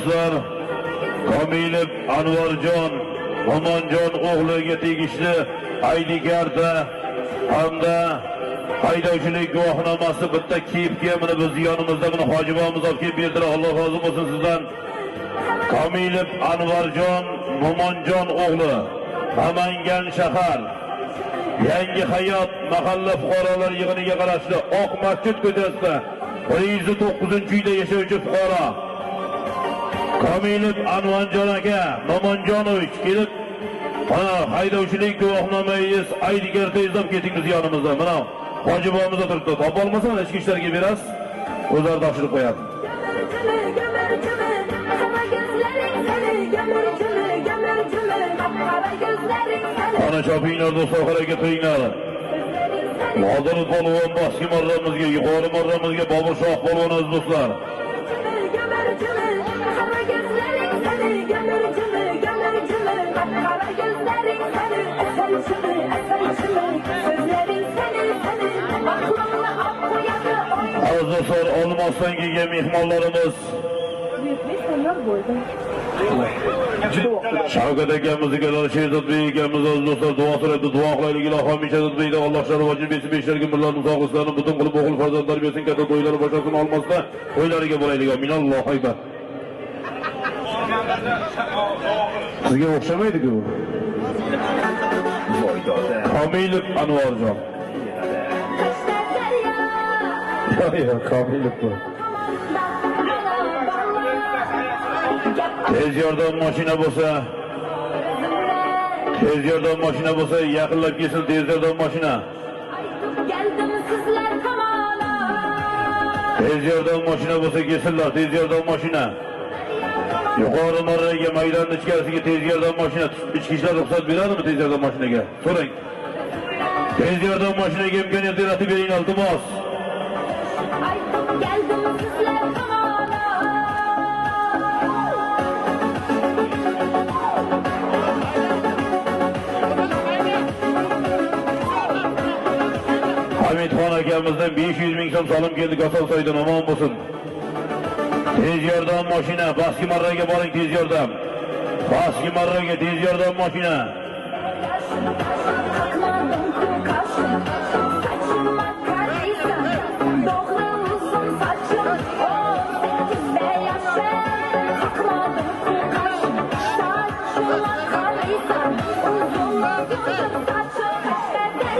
do'stlar, Komilov Anvarjon Mo'monjon o'g'liga tegishli ID karta hamda haydovchilik guvohnomasi bitta kiyibga mana biz yonimizda buni hojibomiz olib kelib berdilar. Alloh rozi bo'lsin sizdan. Komilov Anvarjon Mo'monjon o'g'li, Namangan shahar Yangi hayot mahalla fuqarolar yig'iniga qarashli Oq masjid ko'chasida 109-uyda yashovchi fuqaro Komilov Anvarjon aka Mo'monjonovich kelib, mana haydovchilik guvohnomangiz, ID kartangizni olib ketingiz yonimizda. Mana hojibomiz o'tiribdi. Topa olmasan ichki ishlarga berasiz, o'zlari topshirib qo'yadi. Ana chopinglar do'stlar, harakat qilinglar. Nodir polvon boski marramizga, yuqori marramizga Bobur Shoh polvonimiz do'stlar. Aziz do'stlar, Olmosdan kelgan mehmonlarimiz Shavkat akamizga, Sherzodbek akamiz aziz do'stlar duo so'raydi. Duo qilaylik, ilohim Sherzodbekda Alloh sharaf vajib bersin, beshlarga birlarni sog'liqlarini butun qilib o'g'il farzandlar bersin, katta to'ylari boshqasini olmasda to'ylariga bo'laylik. Amin. Allohu akbar. Sizga o'xshamaydi-ku. Komilov Anvarjon. Yo'q, Komilov bu. Tez yordam mashina bo'lsa, yaqinlab kelsin tez yordam mashina. Tez yordam mashina bo'lsa kelsinlar, tez yordam mashina. Yuqori marraga maydon ichkarisiga tez yordam mashina, ichki ishlar ruxsat beradimi tez yordam mashinaga? So'rang. Tez yordam mashinaga imkoniyat yaratib bering, iltimos. Hamidxon akamizdan 500 ming so'm solim keldi, Kosalsoydan omon bo'lsin. Tez yordam mashina, Baski marraga boring, tez yordam. Baski marraga tez yordam mashina.